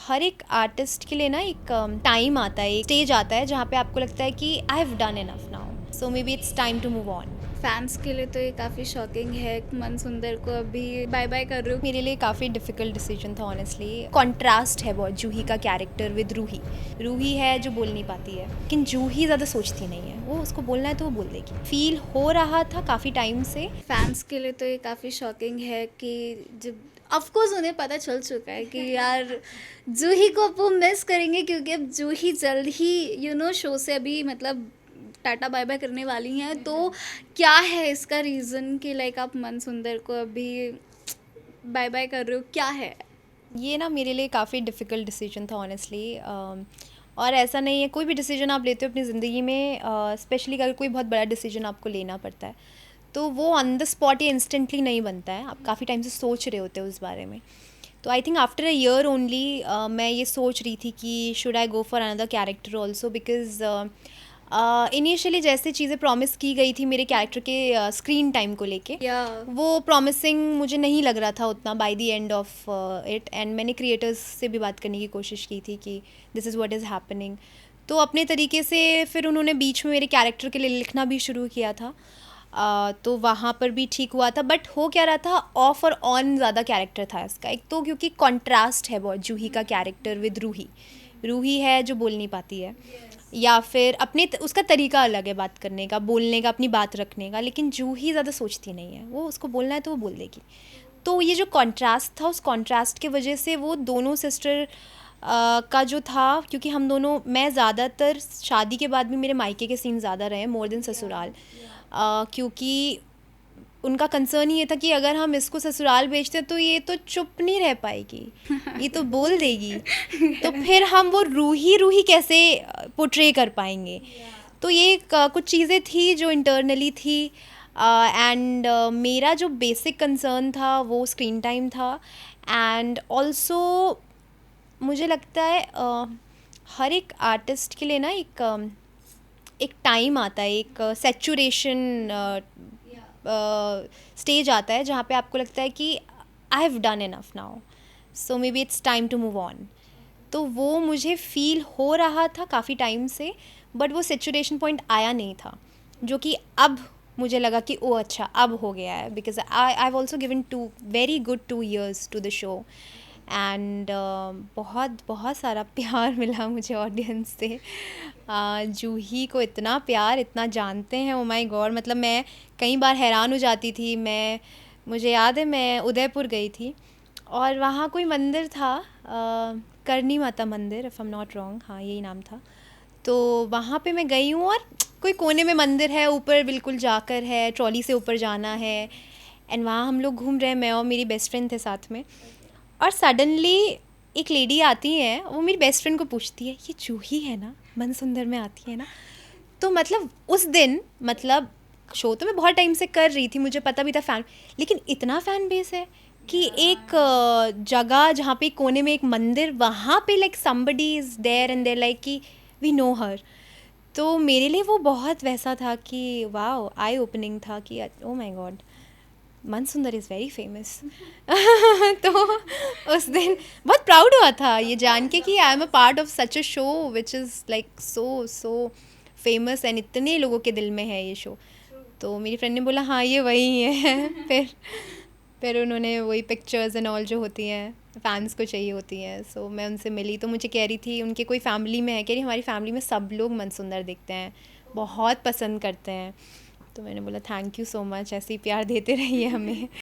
हर एक आर्टिस्ट के लिए ना एक टाइम आता है, एक स्टेज आता है जहाँ पे आपको लगता है कि I have done enough now, so maybe it's time to move on. Fans के लिए तो ये काफ़ी शॉकिंग है। मनसुंदर को अभी बाय बाय कर रहे हो। मेरे लिए काफ़ी डिफ़िकल्ट डिसीजन था ऑनेस्टली। कॉन्ट्रास्ट है बहुत जूही का कैरेक्टर विद रूही। रूही है जो बोल नहीं पाती है, लेकिन जूही ज़्यादा सोचती नहीं है, वो उसको बोलना है तो वो बोल देगी। फील हो रहा था काफ़ी टाइम से। फैंस के लिए तो ये काफ़ी शॉकिंग है कि जब ऑफकोर्स उन्हें पता चल चुका है कि यार जूही को अब वो मिस करेंगे, क्योंकि अब जूही जल्द ही शो से अभी मतलब टाटा बाय बाय करने वाली हैं। तो क्या है इसका रीज़न कि लाइक आप मनसुंदर को अभी बाय बाय कर रहे हो, क्या है? ये ना मेरे लिए काफ़ी डिफ़िकल्ट डिसीजन था ऑनेस्टली। और ऐसा नहीं है, कोई भी डिसीजन आप लेते हो अपनी ज़िंदगी में, स्पेशली अगर कोई बहुत बड़ा डिसीजन आपको लेना पड़ता है तो वो ऑन द स्पॉट या इंस्टेंटली नहीं बनता है। आप काफ़ी टाइम से सोच रहे होते हो उस बारे में। तो I think after a year only मैं ये सोच रही थी कि should I go for another character also, because initially जैसे चीज़ें प्रॉमिस की गई थी मेरे कैरेक्टर के स्क्रीन टाइम को लेके, या वो प्रॉमिसिंग मुझे नहीं लग रहा था उतना by the end of it. And मैंने क्रिएटर्स से भी बात करने की कोशिश की थी कि this is what is happening. तो अपने तरीके से फिर उन्होंने बीच में मेरे कैरेक्टर के लिए लिखना भी शुरू किया था। तो वहाँ पर भी ठीक हुआ था, बट हो क्या रहा था, ऑफ और ऑन ज़्यादा कैरेक्टर था इसका। एक तो क्योंकि कॉन्ट्रास्ट है बहुत जूही का कैरेक्टर विद रूही। रूही है जो बोल नहीं पाती है, या फिर उसका तरीका अलग है बात करने का, बोलने का, अपनी बात रखने का, लेकिन जूही ज़्यादा सोचती नहीं है, वो उसको बोलना है तो वो बोल देगी। तो ये जो कॉन्ट्रास्ट था, उस कॉन्ट्रास्ट की वजह से वो दोनों सिस्टर का जो था, क्योंकि हम दोनों, मैं ज़्यादातर शादी के बाद भी मेरे मायके के सीन ज़्यादा रहे मोर देन ससुराल, क्योंकि उनका कंसर्न ये था कि अगर हम इसको ससुराल भेजते तो ये तो चुप नहीं रह पाएगी, ये तो बोल देगी, तो फिर हम वो रूही रूही कैसे पोर्ट्रे कर पाएंगे। तो ये कुछ चीज़ें थी जो इंटरनली थी। एंड मेरा जो बेसिक कंसर्न था वो स्क्रीन टाइम था। एंड ऑल्सो मुझे लगता है हर एक आर्टिस्ट के लिए ना एक टाइम आता है, एक सेचुरेशन स्टेज आता है जहाँ पे आपको लगता है कि I have done enough now, so maybe it's time to move on. तो वो मुझे फील हो रहा था काफ़ी टाइम से, बट वो सिचुएशन पॉइंट आया नहीं था, जो कि अब मुझे लगा कि ओ अच्छा अब हो गया है, because I have also given very good 2 years to the show. And बहुत बहुत सारा प्यार मिला मुझे ऑडियंस से। जूही को इतना प्यार, इतना जानते हैं, ओ माय गॉड। मतलब मैं कई बार हैरान हो जाती थी। मुझे याद है मैं उदयपुर गई थी और वहाँ कोई मंदिर था, करनी माता मंदिर, if I am not wrong, हाँ यही नाम था। तो वहाँ पे मैं गई हूँ और कोई कोने में मंदिर है, ऊपर बिल्कुल जाकर है, ट्रॉली से ऊपर जाना है। एंड वहाँ हम लोग घूम रहे हैं, मैं और मेरी बेस्ट फ्रेंड थे साथ में। और सडनली एक लेडी आती है, वो मेरी बेस्ट फ्रेंड को पूछती है ये जूही है ना, मनसुंदर में आती है ना। तो मतलब उस दिन, मतलब शो तो मैं बहुत टाइम से कर रही थी, मुझे पता भी था फ़ैन, लेकिन इतना फ़ैन बेस है कि एक जगह जहाँ पे कोने में एक मंदिर, वहाँ पे like somebody is there and there like कि वी नो हर। तो मेरे लिए वो बहुत वैसा था कि वाओ, आई ओपनिंग था कि oh my god, Mansundar is very famous. तो उस दिन बहुत प्राउड हुआ था ये जान के कि I am a part of such a show which is like so so famous, and इतने लोगों के दिल में है ये शो। तो मेरी फ्रेंड ने बोला हाँ ये वही है। फिर उन्होंने वही पिक्चर्स एंड ऑल जो होती हैं फैंस को चाहिए होती हैं, सो मैं उनसे मिली तो मुझे कह रही थी उनके कोई फैमिली में है, कह रही हमारी फैमिली में सब लोग मनसुंदर देखते हैं, बहुत पसंद करते हैं। तो मैंने बोला थैंक यू सो मच, ऐसे ही प्यार देते रहिए हमें।